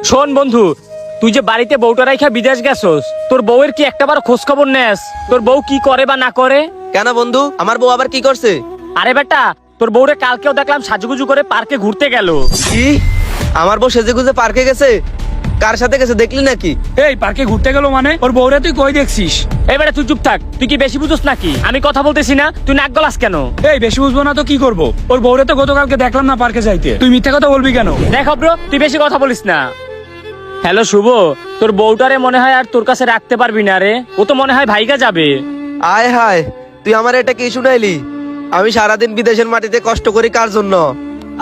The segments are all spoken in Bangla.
শোন বন্ধু, তুই যে বাড়িতে বউটা রাইখা বিদেশ গেছস, তোর বউয়ের কি একটাবার খোঁজ খবর নেস? তোর বউ কি করে বা না করে? কেন বন্ধু, আমার বউ আবার কি করছে? আরে বেটা, তোর বউরে কালকেও দেখলাম সাজুগুজু করে পার্কে ঘুরতে গেল। কি? আমার বউ সেজে গুজে পার্কে গেছে? কার সাথে গেছে দেখলি নাকি? এই পার্কে ঘুরতে গেল মানে? ওর বউরে তুই কই দেখছিস? এই বেটা তুই চুপ থাক, তুই কি বেশি বুঝোস নাকি? আমি কথা বলতেছি না, তুই নাক গলাস কেন? এই বেশি বুঝবো না তো কি করব? ওর বউরে তো গতকালকে দেখলাম না পার্কে যাইতে, তুই মিথ্যা কথা বলবি কেন? দেখ ব্রো, তুই বেশি কথা বলিস না। হ্যালো শুভ, তোর বউটারে মনে হয় আর তোর কাছে রাখতে পারবি না রে। ও তো মনে হয় ভাইগা যাবে। আয় হায়, তুই আমার এটা কি শুনাইলি? আমি সারাদিন বিদেশের মাটিতে কষ্ট করি কার জন্য,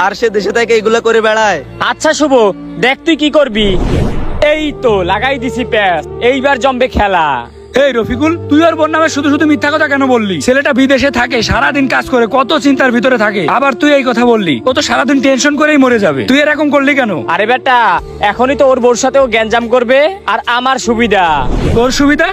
আর সে দেশে থেকে এগুলা করে বেড়ায়। আচ্ছা শুভ, দেখ তুই কি করবি। এই তো লাগাই দিছি প্যাস, এইবার জমবে খেলা। এই রফিকুল, তুই ওর বোন নামে শুধু শুধু মিথ্যা কথা কেন বললি? ছেলেটা বিদেশে থাকে, সারাদিন কাজ করে, কত চিন্তার ভিতরে থাকে, আবার তুই এই কথা বললি? ও তো সারাদিন টেনশন করেই মরে যাবে, তুই এরকম করলি কেন? আরে বেটা, এখনই তো ওর বউর সাথেও গ্যাঞ্জাম করবে, আর আমার সুবিধা। তোর সুবিধা?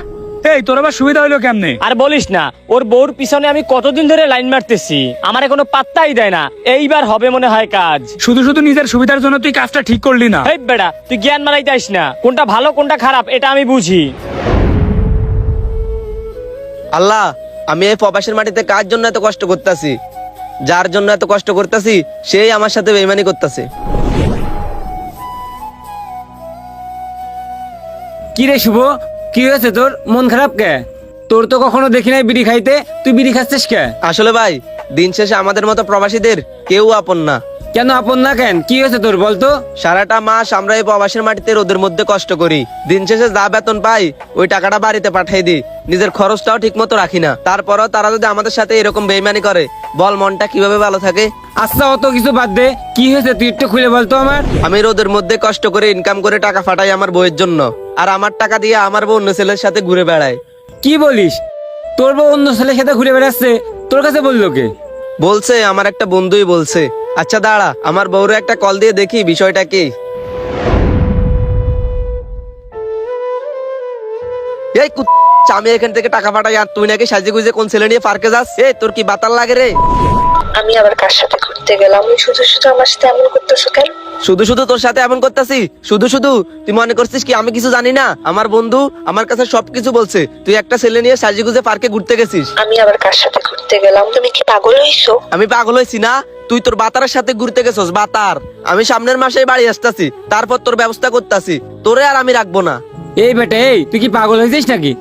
এই তোর আবার সুবিধা হইলো কেমনে? আর বলিস না, ওর বউর পিছনে আমি কতদিন ধরে লাইন মারতেছি, আমারে কোনো পাত্তাই দেয় না। এইবার হবে মনে হয় কাজ। শুধু শুধু নিজের সুবিধার জন্য তুই কাজটা ঠিক করলি না। এই বেটা, তুই জ্ঞান মারাই যাস না, কোনটা ভালো কোনটা খারাপ এটা আমি বুঝি। আল্লাহ, আমি এই প্রবাসের মাটিতে কার জন্য এত কষ্ট করতেছি? যার জন্য এত কষ্ট করতেছি সেই আমার সাথে বেইমানি করতেছে। কি রে শুভ, কি হয়েছে তোর? মন খারাপ কে? তোর তো কখনো দেখি নাই বিড়ি খাইতে, তুই বিড়ি খাচ্ছিস কে? আসলে ভাই, দিন শেষে আমাদের মতো প্রবাসীদের কেউ আপন না। কেন আপন না কেন? কি হয়েছে তোর বলতো? সারাটা মাস আমরা এই প্রবাসের মাটিতে রোদের মধ্যে কষ্ট করি, দিন শেষে যা বেতন পাই ওই টাকাটা বাড়িতে পাঠাই দিই, নিজের খরচটাও ঠিক মতো রাখি না। তারপরও তারা যদি আমাদের সাথে এরকম বেইমানি করে, বল মনটা কিভাবে ভালো থাকে? আচ্ছা অত কিছু বাদ দে, কি হয়েছে তুই একটু খুলে বলতো আমার। আমি রোদের মধ্যে কষ্ট করে ইনকাম করে টাকা ফাটাই আমার বউয়ের জন্য, আর আমার টাকা দিয়ে আমার বউ অন্য ছেলের সাথে ঘুরে বেড়ায়। কি বলিস? তোর বউ অন্য ছেলের সাথে ঘুরে বেড়াচ্ছে, তোর কাছে বললো কে? বলছে আমার একটা বন্ধুই বলছে। আচ্ছা দাঁড়া, আমার বউরে একটা কল দিয়ে দেখি বিষয়টা কি। এই আমি এখান থেকে টাকা পাঠাই, আর তুই নাকি সাজে গুজে কোন ছেলে নিয়ে পার্কে যাস? এই তোর কি বাতাল লাগে রে? আমি আবার কার সাথে ঘুরতে গেলাম? শুধু শুধু আমার সাথে এমন করতেছো কেন? শুধু শুধু তোর সাথে এমন করতেছি? শুধু শুধু তুই মনে করছিস কি আমি কিছু জানি না? আমার বন্ধু আমার কাছে সবকিছু বলছে, তুই একটা ছেলে নিয়ে সাজে গুজে পার্কে ঘুরতে গেছিস। আমি আবার কার সাথে ঘুরতে গেলাম? তুমি কি পাগল হইছো? আমি পাগল হয়েছি না? তুই তোর বাতারের সাথে ঘুরতে গেছস। বাতার, আমি সামনের মাসেই বাড়ি আসতেছি, তারপর তোর ব্যবস্থা করতেছি, তোরে আর আমি রাখবো না। এই বেটা, এই তুই কি পাগল হয়েছিস নাকি?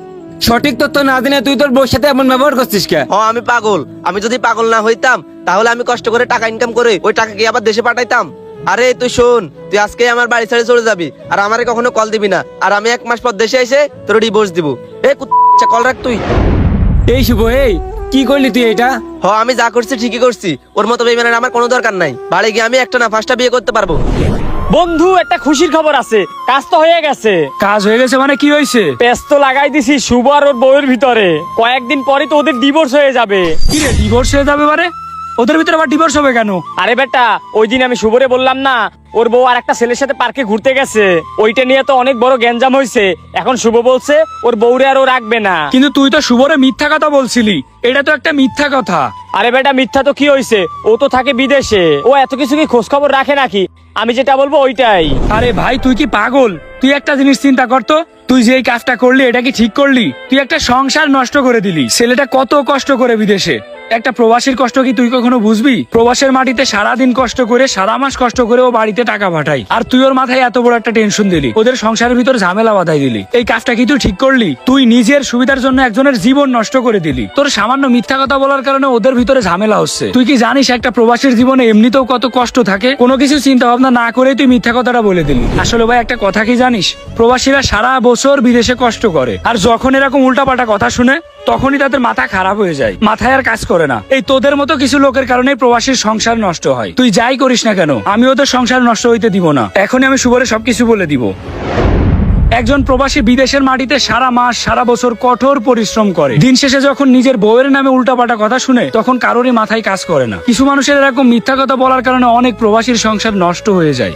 সঠিক তথ্য না জেনে তুই তোর বউর সাথে এমন ব্যবহার করছিস কে? আমি পাগল? আমি যদি পাগল না হইতাম তাহলে আমি কষ্ট করে টাকা ইনকাম করে ওই টাকা কি আবার দেশে পাঠাইতাম? আরে তুই শোন, তুই আজকে আমার বাড়ি ছেড়ে চলে যাবি, আর আমারে কখনো কল দিবি না, আর আমি 1 মাস পর দেশে এসে তোর ডিভোর্স দিব। এই কল রাখ তুই। এই শুভ, এই কি করলি তুই এটা? আমি যা করছি ঠিকই করছি, ওর মতো বেইমানের আমার কোনো দরকার নাই। বাড়ি গিয়ে আমি একটা না 5টা বিয়ে করতে পারবো। বন্ধু, একটা খুশির খবর আছে, কাজ তো হয়ে গেছে। কাজ হয়ে গেছে মানে কি হয়েছে? প্যাস তো লাগাই দিছি শুভ আর ওর বউয়ের ভিতরে, কয়েকদিন পরে তো ওদের ডিভোর্স হয়ে যাবে। কি রে, ডিভোর্স হয়ে যাবে মানে? ওদের ভিতরে আবার ডিভোর্স হবে কেন? আরে বেটা, ওই দিন আমি শুভরে বললাম না ওর বউ আর একটা ছেলের সাথে পার্কে ঘুরতে গেছে, ওইটা নিয়ে তো অনেক বড় গ্যাঞ্জাম হয়েছে। এখন শুভ বলছে ওর বউরে আর ও রাখবে না। কিন্তু তুই তো শুভরে মিথ্যা কথা বলছিলি, এটা তো একটা মিথ্যা কথা। আরে বেটা, মিথ্যা তো কি হয়েছে, ও তো থাকে বিদেশে, ও এত কিছু কি খোঁজ খবর রাখে নাকি? আমি যেটা বলবো ওইটাই। আরে ভাই, তুই কি পাগল? তুই একটা জিনিস চিন্তা করতো, তুই যে এই কাজটা করলি এটা কি ঠিক করলি? তুই একটা সংসার নষ্ট করে দিলি। ছেলেটা কত কষ্ট করে বিদেশে, একটা প্রবাসীর কষ্ট কি তুই কখনো বুঝবি? প্রবাসের মাটিতে সারাদিন কষ্ট করে, সারা মাস কষ্ট করে ও বাড়িতে টাকা পাঠাই, আর তুই ওর মাথায় এত বড় একটা টেনশন দিলি, ওদের সংসারের ভিতর ঝামেলা বাঁধাই দিলি। এই কাজটা কি তুই ঠিক করলি? তুই নিজের সুবিধার জন্য একজনের জীবন নষ্ট করে দিলি। তোর সামান্য মিথ্যা কথা বলার কারণে ওদের ভিতরে ঝামেলা হচ্ছে। তুই কি জানিস একটা প্রবাসীর জীবনে এমনিতেও কত কষ্ট থাকে? কোনো কিছু চিন্তা ভাবনা না করে তুই মিথ্যা কথাটা বলে দিলি। আসলে ভাই একটা কথা কি জানিস, প্রবাসীরা সারা বছর বিদেশে কষ্ট করে, আর যখন এরকম উল্টাপাল্টা কথা শুনে তখনই তাদের মাথা খারাপ হয়ে যায়, মাথায় আর কাজ করে না। এই তোদের মতো কিছু লোকের কারণে প্রবাসীর সংসার নষ্ট হয়। তুই যাই করিস না কেন, আমি ওদের সংসার নষ্ট হইতে দিব না। এখনই আমি শুভরে সবকিছু বলে দিব। একজন প্রবাসী বিদেশের মাটিতে সারা মাস সারা বছর কঠোর পরিশ্রম করে, দিন শেষে যখন নিজের বউয়ের নামে উল্টাপাল্টা কথা শুনে তখন কারোরই মাথায় কাজ করে না। কিছু মানুষের এরকম মিথ্যা কথা বলার কারণে অনেক প্রবাসীর সংসার নষ্ট হয়ে যায়।